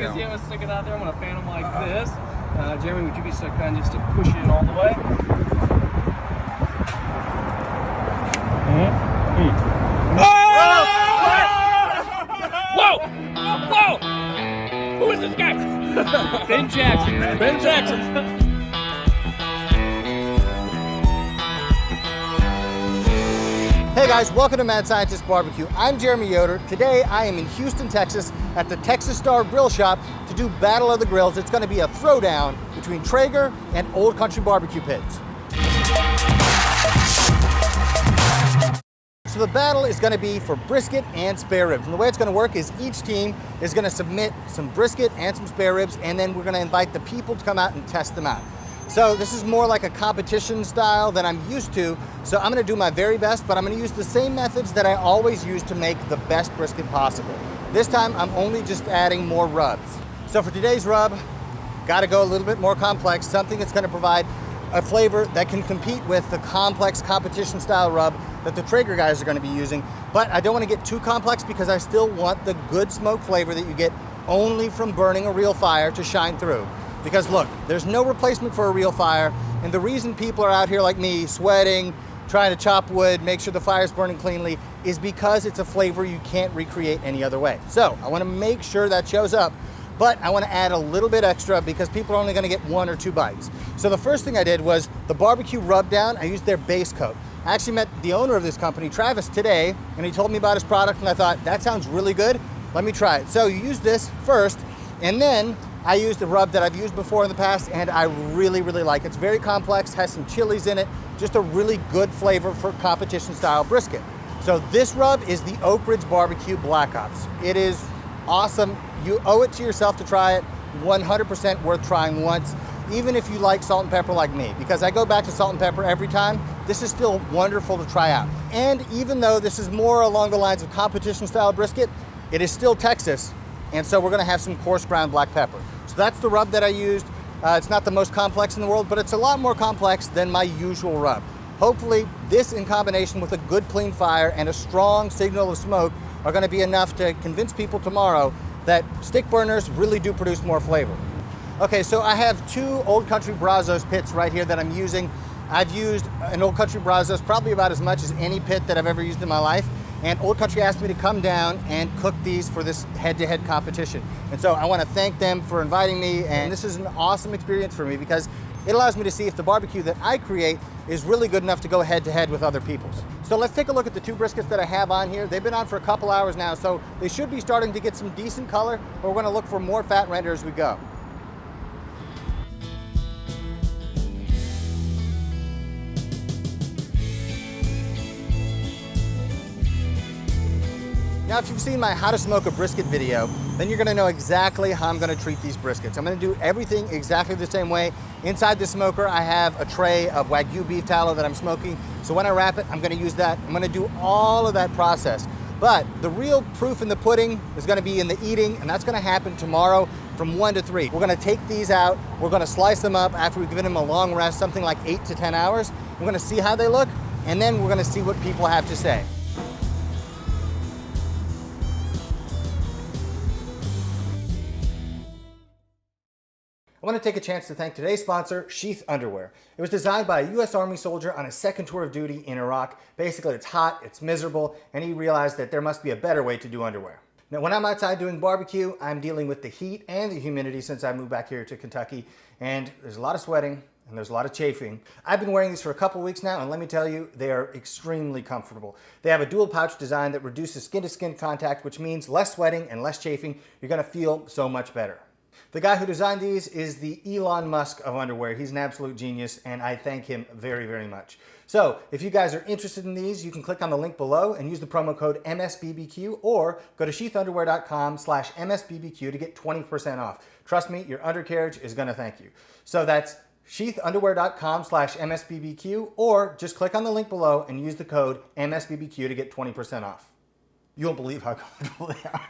you can see I'm gonna stick it out there. I'm gonna fan them like this. Jeremy, would you be so kind just to push it all the way? Whoa! Whoa! Who is this guy? Ben Jackson. Ben Jackson. Hey guys, welcome to Mad Scientist BBQ. I'm Jeremy Yoder. Today I am in Houston, Texas at the Texas Star Grill Shop to do Battle of the Grills. It's going to be a throwdown between Traeger and Old Country barbecue pits. So the battle is going to be for brisket and spare ribs. And the way it's going to work is each team is going to submit some brisket and some spare ribs, and then we're going to invite the people to come out and test them out. So this is more like a competition style than I'm used to. So I'm gonna do my very best, but I'm gonna use the same methods that I always use to make the best brisket possible. This time, I'm only just adding more rubs. So for today's rub, gotta go a little bit more complex, something that's gonna provide a flavor that can compete with the complex competition style rub that the Traeger guys are gonna be using. But I don't wanna get too complex because I still want the good smoke flavor that you get only from burning a real fire to shine through. Because look, there's no replacement for a real fire, and the reason people are out here like me, sweating, trying to chop wood, make sure the fire's burning cleanly, is because it's a flavor you can't recreate any other way. So I wanna make sure that shows up, but I wanna add a little bit extra because people are only gonna get 1 or 2 bites. So the first thing I did was the BBQ Rub Down. I used their base coat. I actually met the owner of this company, Travis, today, and he told me about his product, and I thought, that sounds really good, let me try it. So you use this first, and then I used a rub that I've used before in the past, and I really, really like it. It's very complex, has some chilies in it, just a really good flavor for competition style brisket. So this rub is the Oak Ridge Barbecue Black Ops. It is awesome. You owe it to yourself to try it. 100% worth trying once, even if you like salt and pepper like me, because I go back to salt and pepper every time. This is still wonderful to try out. And even though this is more along the lines of competition style brisket, it is still Texas. And so we're gonna have some coarse ground black pepper. So that's the rub that I used. It's not the most complex in the world, but it's a lot more complex than my usual rub. Hopefully this in combination with a good clean fire and a strong signal of smoke are gonna be enough to convince people tomorrow that stick burners really do produce more flavor. Okay, so I have 2 Old Country Brazos pits right here that I'm using. I've used an Old Country Brazos probably about as much as any pit that I've ever used in my life. And Old Country asked me to come down and cook these for this head-to-head competition. And so I want to thank them for inviting me, and this is an awesome experience for me because it allows me to see if the barbecue that I create is really good enough to go head-to-head with other people's. So let's take a look at the 2 briskets that I have on here. They've been on for a couple hours now, so they should be starting to get some decent color, but we're going to look for more fat render as we go. Now, if you've seen my How to Smoke a Brisket video, then you're gonna know exactly how I'm gonna treat these briskets. I'm gonna do everything exactly the same way. Inside the smoker, I have a tray of Wagyu beef tallow that I'm smoking. So when I wrap it, I'm gonna use that. I'm gonna do all of that process. But the real proof in the pudding is gonna be in the eating, and that's gonna happen tomorrow from 1 to 3. We're gonna take these out, we're gonna slice them up after we've given them a long rest, something like 8 to 10 hours. We're gonna see how they look, and then we're gonna see what people have to say. I want to take a chance to thank today's sponsor, Sheath Underwear. It was designed by a US Army soldier on his 2nd tour of duty in Iraq. Basically, it's hot, it's miserable, and he realized that there must be a better way to do underwear. Now, when I'm outside doing barbecue, I'm dealing with the heat and the humidity since I moved back here to Kentucky, and there's a lot of sweating, and there's a lot of chafing. I've been wearing these for a couple weeks now, and let me tell you, they are extremely comfortable. They have a dual pouch design that reduces skin-to-skin contact, which means less sweating and less chafing. You're gonna feel so much better. The guy who designed these is the Elon Musk of underwear. He's an absolute genius, and I thank him very, very much. So if you guys are interested in these, you can click on the link below and use the promo code MSBBQ, or go to sheathunderwear.com/MSBBQ to get 20% off. Trust me, your undercarriage is gonna thank you. So that's sheathunderwear.com/MSBBQ, or just click on the link below and use the code MSBBQ to get 20% off. You won't believe how comfortable they are.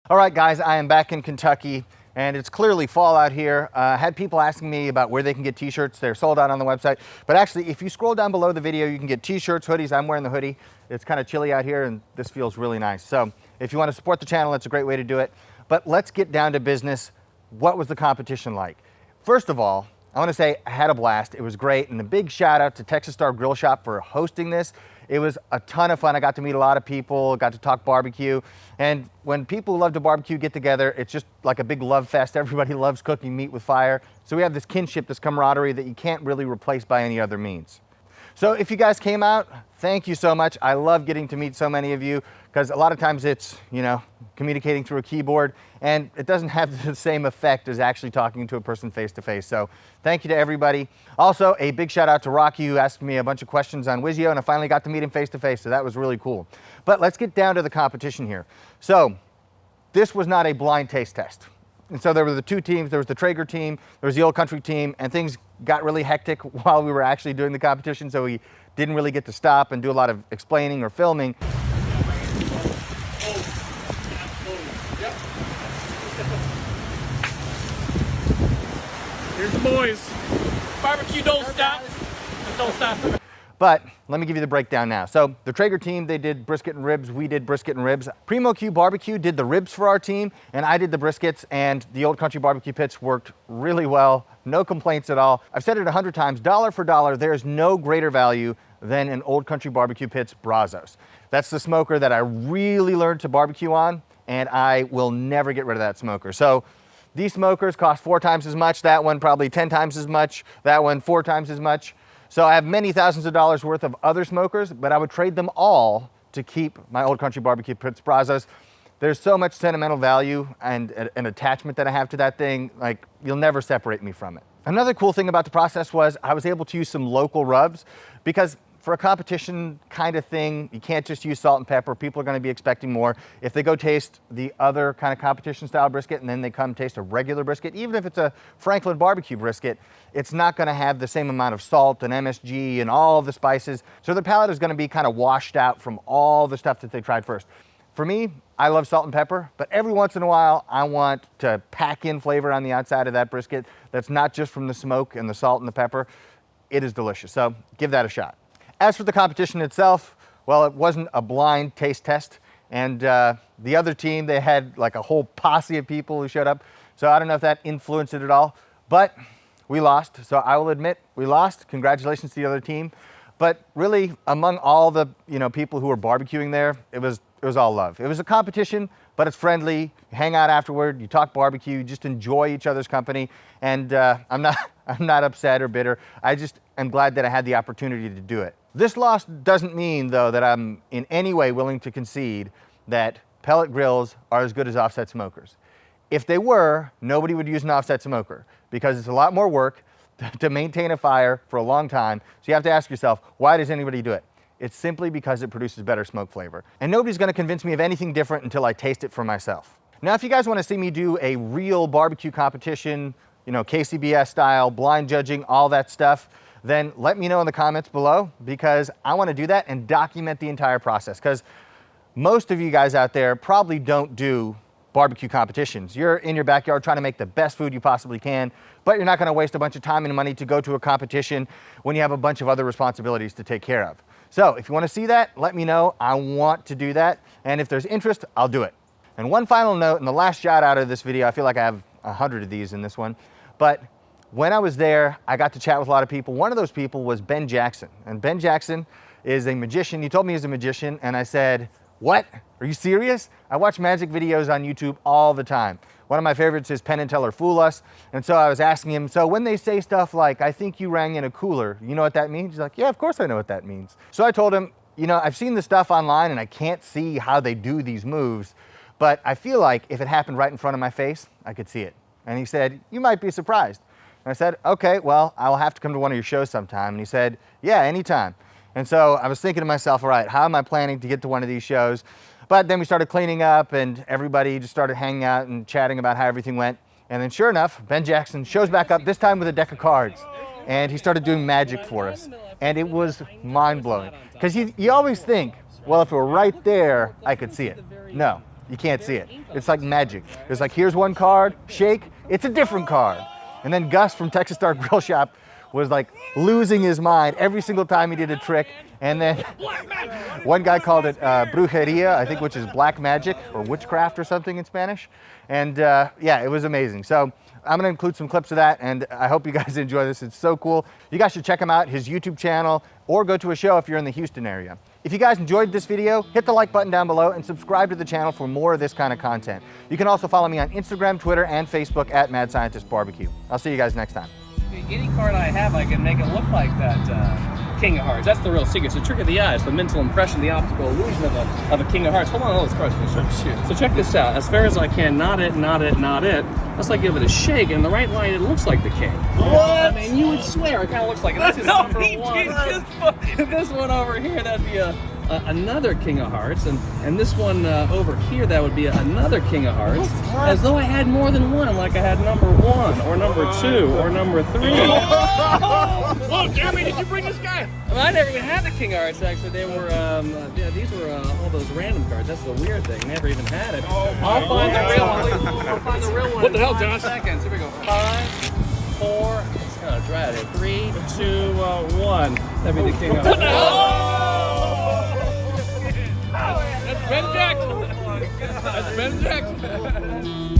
All right, guys, I am back in Kentucky, and it's clearly fall out here. I had people asking me about where they can get t-shirts. They're sold out on the website. But actually, if you scroll down below the video, you can get t-shirts, hoodies. I'm wearing the hoodie. It's kind of chilly out here, and this feels really nice. So if you want to support the channel, it's a great way to do it. But let's get down to business. What was the competition like? First of all, I want to say I had a blast. It was great, and a big shout out to Texas Star Grill Shop for hosting this. It was a ton of fun. I got to meet a lot of people, got to talk barbecue. And when people who love to barbecue get together, it's just like a big love fest. Everybody loves cooking meat with fire. So we have this kinship, this camaraderie that you can't really replace by any other means. So if you guys came out, thank you so much. I love getting to meet so many of you because a lot of times it's, communicating through a keyboard and it doesn't have the same effect as actually talking to a person face to face. So thank you to everybody. Also, a big shout out to Rocky who asked me a bunch of questions on Wizio, and I finally got to meet him face to face. So that was really cool. But let's get down to the competition here. So this was not a blind taste test. And so there were the two teams. There was the Traeger team, there was the Old Country team, and things got really hectic while we were actually doing the competition, so we didn't really get to stop and do a lot of explaining or filming. Here's the boys. Barbecue don't stop. Don't stop. But let me give you the breakdown now. So the Traeger team, they did brisket and ribs. We did brisket and ribs. Primo Q Barbecue did the ribs for our team, and I did the briskets, and the Old Country barbecue pits worked really well. No complaints at all. I've said it 100 times, dollar for dollar, there's no greater value than an Old Country barbecue pits Brazos. That's the smoker that I really learned to barbecue on, and I will never get rid of that smoker. So these smokers cost 4 times as much. That one probably 10 times as much. That one 4 times as much. So I have many thousands of dollars worth of other smokers, but I would trade them all to keep my Old Country barbecue pits Brazos. There's so much sentimental value and an attachment that I have to that thing, like you'll never separate me from it. Another cool thing about the process was I was able to use some local rubs because for a competition kind of thing, you can't just use salt and pepper. People are going to be expecting more. If they go taste the other kind of competition style brisket and then they come taste a regular brisket, even if it's a Franklin barbecue brisket, it's not going to have the same amount of salt and MSG and all of the spices. So the palate is going to be kind of washed out from all the stuff that they tried first. For me, I love salt and pepper, but every once in a while, I want to pack in flavor on the outside of that brisket that's not just from the smoke and the salt and the pepper. It is delicious, so give that a shot. As for the competition itself, well, it wasn't a blind taste test. And the other team, they had like a whole posse of people who showed up. So I don't know if that influenced it at all, but we lost. So I will admit we lost. Congratulations to the other team. But really, among all the people who were barbecuing there, it was all love. It was a competition, but it's friendly. You hang out afterward, you talk barbecue, you just enjoy each other's company. And I'm not upset or bitter. I just am glad that I had the opportunity to do it. This loss doesn't mean, though, that I'm in any way willing to concede that pellet grills are as good as offset smokers. If they were, nobody would use an offset smoker because it's a lot more work to maintain a fire for a long time. So you have to ask yourself, why does anybody do it? It's simply because it produces better smoke flavor. And nobody's going to convince me of anything different until I taste it for myself. Now, if you guys want to see me do a real barbecue competition, KCBS style, blind judging, all that stuff, then let me know in the comments below because I want to do that and document the entire process because most of you guys out there probably don't do barbecue competitions. You're in your backyard trying to make the best food you possibly can, but you're not going to waste a bunch of time and money to go to a competition when you have a bunch of other responsibilities to take care of. So if you want to see that, let me know. I want to do that. And if there's interest, I'll do it. And one final note, and the last shout out of this video, I feel like I have 100 of these in this one, but when I was there, I got to chat with a lot of people. One of those people was Ben Jackson. And Ben Jackson is a magician. He told me he's a magician. And I said, what? Are you serious? I watch magic videos on YouTube all the time. One of my favorites is Penn and Teller Fool Us. And so I was asking him, so when they say stuff like, I think you rang in a cooler, you know what that means? He's like, yeah, of course I know what that means. So I told him, I've seen the stuff online and I can't see how they do these moves, but I feel like if it happened right in front of my face, I could see it. And he said, you might be surprised. And I said, okay, well, I'll have to come to one of your shows sometime. And he said, yeah, anytime. And so I was thinking to myself, all right, how am I planning to get to one of these shows? But then we started cleaning up and everybody just started hanging out and chatting about how everything went. And then sure enough, Ben Jackson shows back up, this time with a deck of cards. And he started doing magic for us. And it was mind-blowing. Because you always think, well, if it were right there, I could see it. No, You can't see it. It's like magic. It's like, here's one card, shake, it's a different card. And then Gus from Texas Star Grill Shop was like losing his mind every single time he did a trick. And then one guy called it brujeria, I think, which is black magic or witchcraft or something in Spanish. And yeah, it was amazing. So I'm gonna include some clips of that, and I hope you guys enjoy this. It's so cool. You guys should check him out, his YouTube channel, or go to a show if you're in the Houston area. If you guys enjoyed this video, hit the like button down below and subscribe to the channel for more of this kind of content. You can also follow me on Instagram, Twitter, and Facebook at Mad Scientist BBQ. I'll see you guys next time. Any card I have, I can make it look like that King of Hearts. That's the real secret. It's the trick of the eye. It's the mental impression, the optical illusion of a King of Hearts. Hold on, all those cards. So check this out. As far as I can, not it. Let's like give it a shake. In the right light, it looks like the king. What? I mean, you would swear it kind of looks like it. That's just number one. This one over here, that'd be another King of Hearts, and this one over here, that would be another King of Hearts. As though I had more than one, like I had number 1 or number 2 or number 3. Whoa, Jeremy, did you bring this guy? Well, I never even had the King of Hearts, actually. They were, yeah, these were all those random cards. That's the weird thing. Never even had it. I'll find the real one. I'll find the real one. What the hell, in 5 Josh? seconds. Here we go. 5, 4, it's kind of dry out here. 3, 2, 1. That'd be the King of Hearts. That's Ben Jackson. That's Ben Jackson.